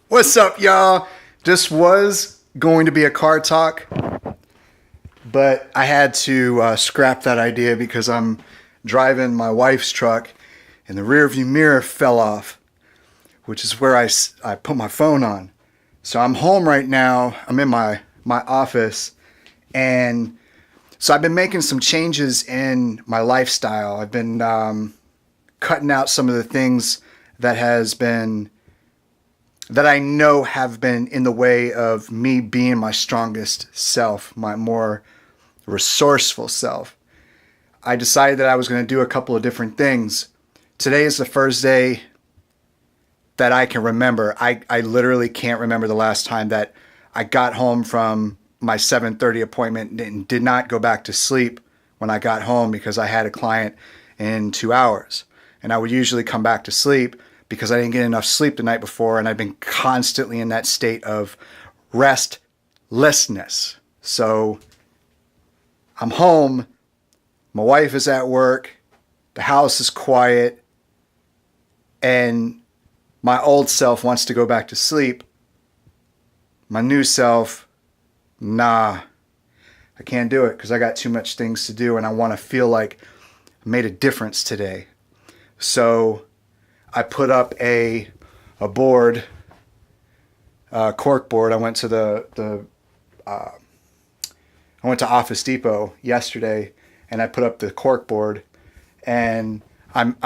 What's up, y'all? This was going to be a car talk, but I had to scrap that idea because I'm driving my wife's truck and the rearview mirror fell off, which is where I put my phone on. So I'm home right now. I'm in my office, and so I've been making some changes in my lifestyle. I've been cutting out some of the things that I know have been in the way of me being my strongest self, my more resourceful self. I decided that I was going to do a couple of different things. Today is the first day that I can remember. I literally can't remember the last time that I got home from my 7:30 appointment and did not go back to sleep when I got home because I had a client in 2 hours. And I would usually come back to sleep because I didn't get enough sleep the night before, and I've been constantly in that state of restlessness. So I'm home, my wife is at work, the house is quiet, and my old self wants to go back to sleep. My new self, nah, I can't do it because I got too much things to do and I want to feel like I made a difference today. So I put up a board, cork board. I went to I went to Office Depot yesterday, and I put up the cork board, and I'm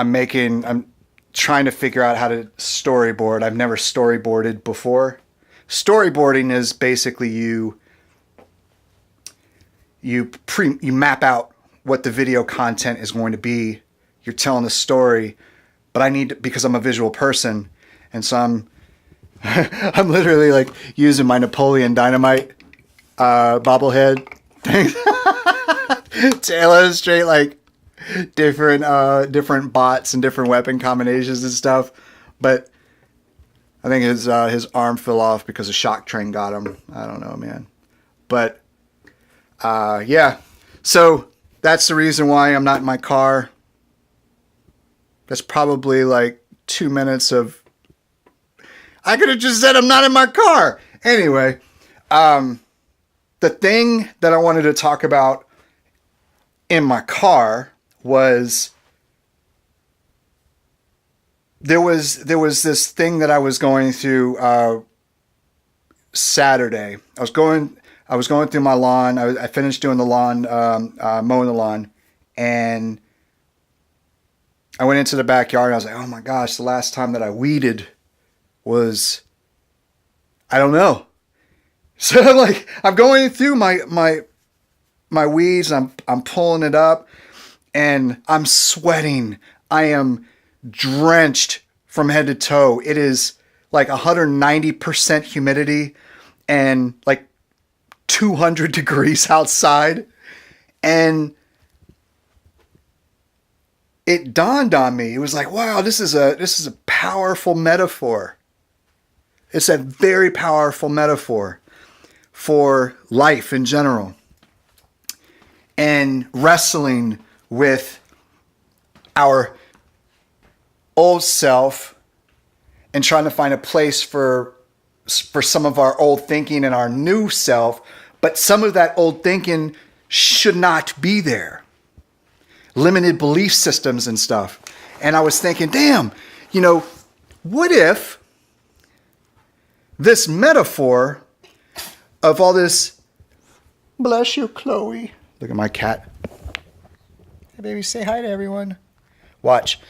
trying to figure out how to storyboard. I've never storyboarded before. Storyboarding is basically you map out what the video content is going to be. You're telling a story. But I need to, because I'm a visual person, and so I'm literally like using my Napoleon Dynamite bobblehead thing to illustrate like different bots and different weapon combinations and stuff. But I think his arm fell off because a shock train got him. I don't know, man. But yeah, so that's the reason why I'm not in my car. That's probably like 2 minutes of... I could have just said I'm not in my car. Anyway, the thing that I wanted to talk about in my car was... There was this thing that I was going through Saturday. I was going through my lawn. I finished doing the lawn, mowing the lawn, and I went into the backyard and I was like, oh my gosh, the last time that I weeded was, I don't know. So I'm going through my weeds, and I'm pulling it up, and I'm sweating. I am drenched from head to toe. It is like 190% humidity and like 200 degrees outside. And it dawned on me. It was like, wow, this is a powerful metaphor. It's a very powerful metaphor for life in general. And wrestling with our old self and trying to find a place for some of our old thinking and our new self, but some of that old thinking should not be there. Limited belief systems and stuff. And I was thinking, damn, what if this metaphor of all this, bless you, Chloe. Look at my cat. Hey, baby, say hi to everyone. Watch.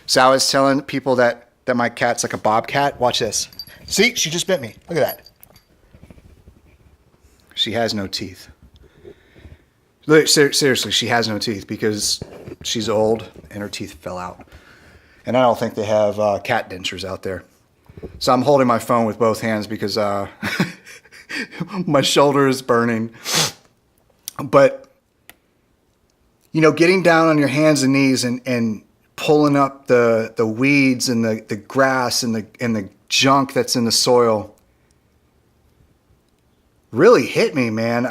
So I was telling people that my cat's like a bobcat. Watch this. See, she just bit me. Look at that. She has no teeth. Look, seriously, she has no teeth because she's old and her teeth fell out. And I don't think they have cat dentures out there. So I'm holding my phone with both hands because my shoulder is burning. But, getting down on your hands and knees and pulling up the weeds and the grass and the junk that's in the soil really hit me, man.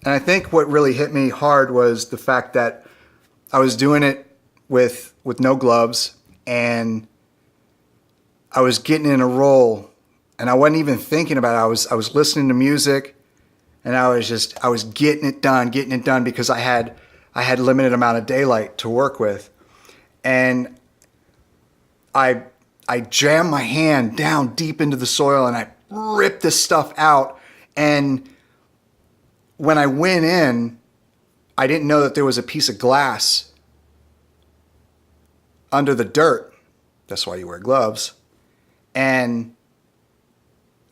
And I think what really hit me hard was the fact that I was doing it with no gloves, and I was getting in a roll, and I wasn't even thinking about it. I was listening to music, and I was getting it done because I had limited amount of daylight to work with, and I jammed my hand down deep into the soil and I ripped this stuff out. And when I went in, I didn't know that there was a piece of glass under the dirt. That's why you wear gloves. And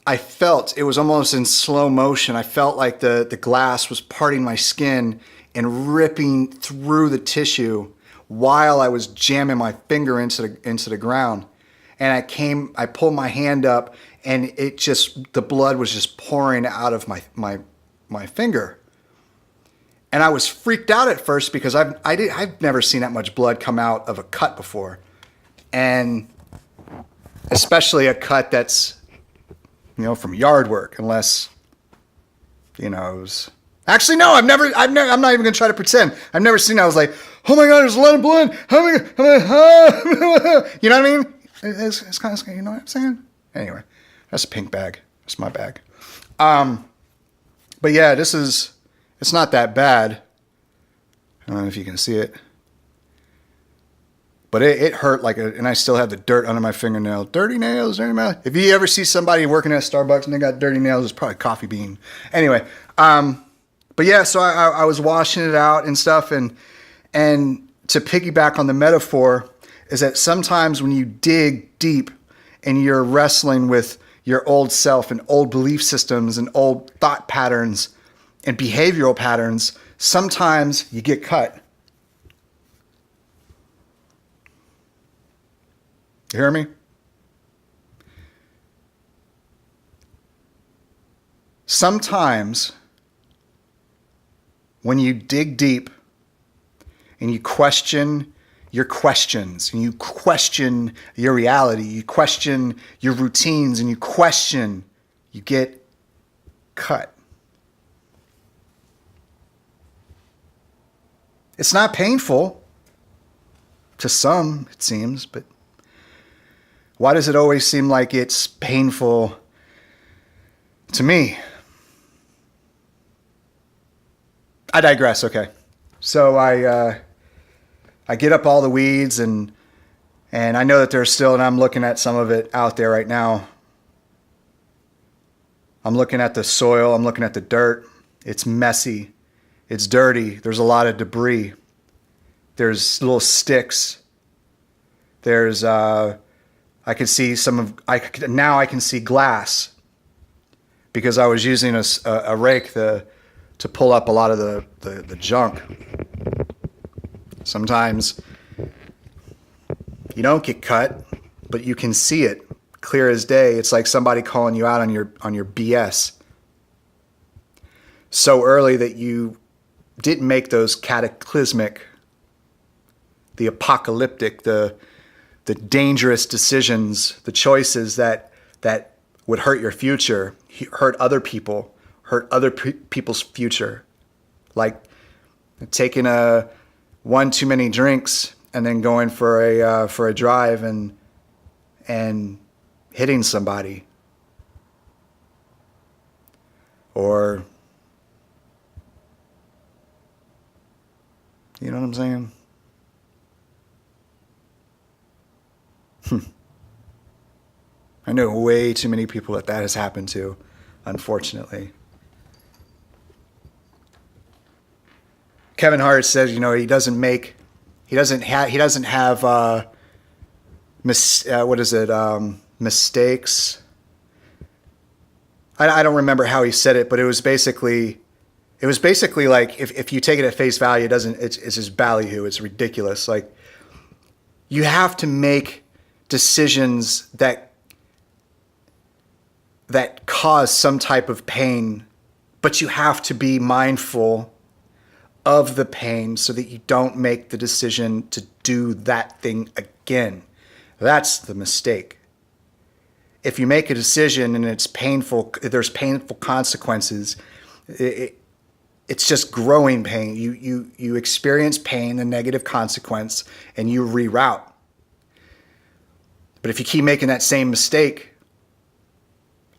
I felt, it was almost in slow motion. I felt like the glass was parting my skin and ripping through the tissue while I was jamming my finger into the ground. And I pulled my hand up, and the blood was just pouring out of my finger. And I was freaked out at first because I've never seen that much blood come out of a cut before. And especially a cut that's, from yard work, unless, it was... Actually, no, I'm not even going to try to pretend. I've never seen it. I was like, oh my God, there's a lot of blood. You know what I mean? It's kind of, you know what I'm saying? Anyway, that's a pink bag. That's my bag. But yeah, it's not that bad. I don't know if you can see it. But it hurt and I still have the dirt under my fingernail. Dirty nails. If you ever see somebody working at Starbucks and they got dirty nails, it's probably a coffee bean. Anyway, but yeah, so I was washing it out and stuff, and to piggyback on the metaphor is that sometimes when you dig deep and you're wrestling with your old self and old belief systems and old thought patterns and behavioral patterns, sometimes you get cut. You hear me? Sometimes when you dig deep and you question your questions and you question your reality, you question your routines and you get cut. It's not painful to some, it seems, but why does it always seem like it's painful to me? I digress. Okay. So I get up all the weeds and I know that there's still, and I'm looking at some of it out there right now. I'm looking at the soil. I'm looking at the dirt. It's messy. It's dirty. There's a lot of debris. There's little sticks. There's, I can see now I can see glass because I was using a rake to pull up a lot of the junk. Sometimes you don't get cut, but you can see it clear as day. It's like somebody calling you out on your BS so early that you didn't make those cataclysmic, the apocalyptic, the dangerous decisions, the choices that would hurt your future, hurt other people, hurt other people's future. Like taking one too many drinks and then going for a drive and hitting somebody. Or, you know what I'm saying? I know way too many people that has happened to, unfortunately. Kevin Hart says, he doesn't have mistakes. I don't remember how he said it, but it was basically like if you take it at face value, it's just ballyhoo. It's ridiculous. Like, you have to make decisions that cause some type of pain, but you have to be mindful of the pain so that you don't make the decision to do that thing again. That's the mistake. If you make a decision and it's painful, there's painful consequences, it's just growing pain. You experience pain, the negative consequence, and you reroute. But if you keep making that same mistake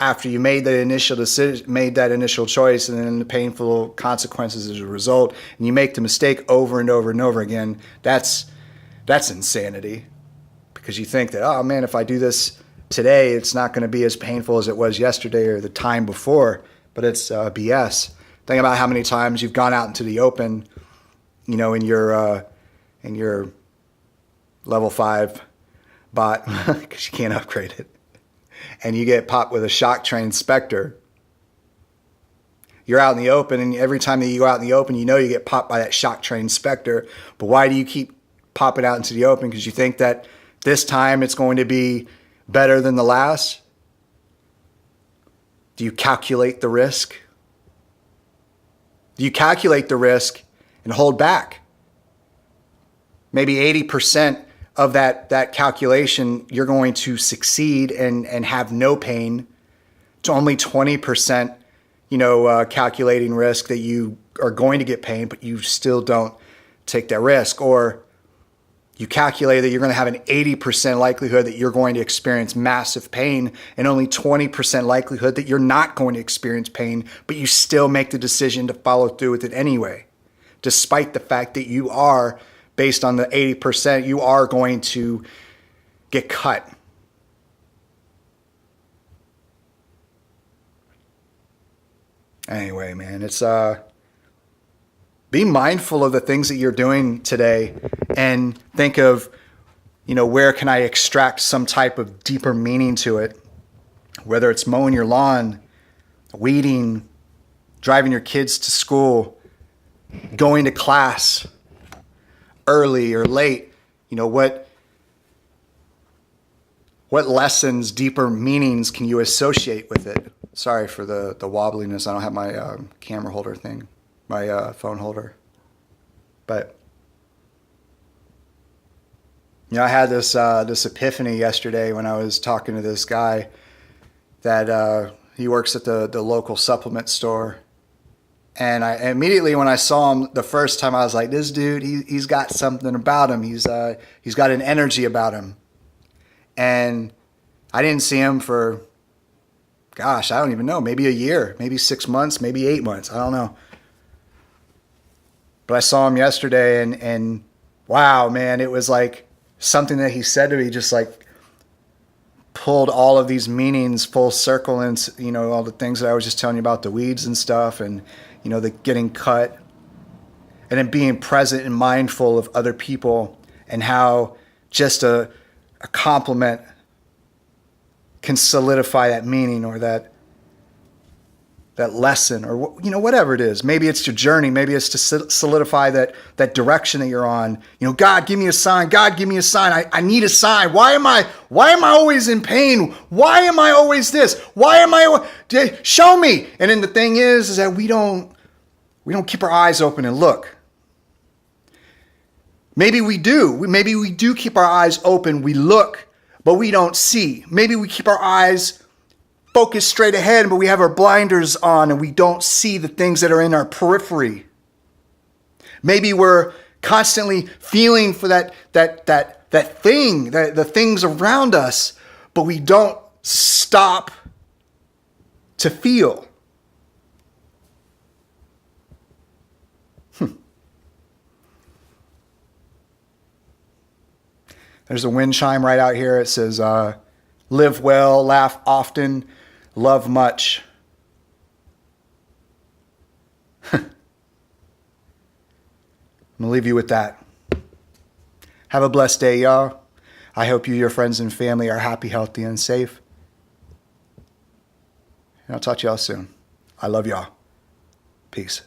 after you made the initial decision, made that initial choice, and then the painful consequences as a result, and you make the mistake over and over and over again, that's insanity. Because you think that, oh man, if I do this today, it's not going to be as painful as it was yesterday or the time before. But it's BS. Think about how many times you've gone out into the open, in your level 5 bot, because you can't upgrade it, and you get popped with a shock train Spectre. You're out in the open, and every time that you go out in the open, you get popped by that shock train Spectre. But why do you keep popping out into the open? Because you think that this time it's going to be better than the last? Do you calculate the risk? Do you calculate the risk and hold back? Maybe 80% of that calculation, you're going to succeed and have no pain. To only 20%, calculating risk that you are going to get pain, but you still don't take that risk. Or you calculate that you're going to have an 80% likelihood that you're going to experience massive pain and only 20% likelihood that you're not going to experience pain, but you still make the decision to follow through with it anyway, despite the fact that you are, based on the 80%, you are going to get cut. Anyway, man, it's be mindful of the things that you're doing today and think of, where can I extract some type of deeper meaning to it? Whether it's mowing your lawn, weeding, driving your kids to school, going to class early or late, what lessons, deeper meanings can you associate with it? Sorry for the wobbliness. I don't have my camera holder thing. My phone holder. But I had this epiphany yesterday when I was talking to this guy that he works at the local supplement store, and I immediately, when I saw him the first time, I was like, this dude, he's got something about him. He's got an energy about him, and I didn't see him for, gosh, I don't even know, maybe a year, maybe 6 months, maybe 8 months, I don't know. But I saw him yesterday, and wow, man, it was like something that he said to me just like pulled all of these meanings full circle, and all the things that I was just telling you about, the weeds and stuff, and the getting cut, and then being present and mindful of other people, and how just a compliment can solidify that meaning or that lesson, or whatever it is. Maybe it's your journey. Maybe it's to solidify that direction that you're on. God, give me a sign. God, give me a sign. I need a sign. Why am I always in pain? Why am I always this? Show me. And then the thing is that we don't keep our eyes open and look. Maybe we do. Maybe we do keep our eyes open. We look, but we don't see. Maybe we keep our eyes focused straight ahead, but we have our blinders on and we don't see the things that are in our periphery. Maybe we're constantly feeling for that thing, the things around us, but we don't stop to feel. There's a wind chime right out here. It says, live well, laugh often, love much. I'm going to leave you with that. Have a blessed day, y'all. I hope you, your friends, and family are happy, healthy, and safe. And I'll talk to y'all soon. I love y'all. Peace.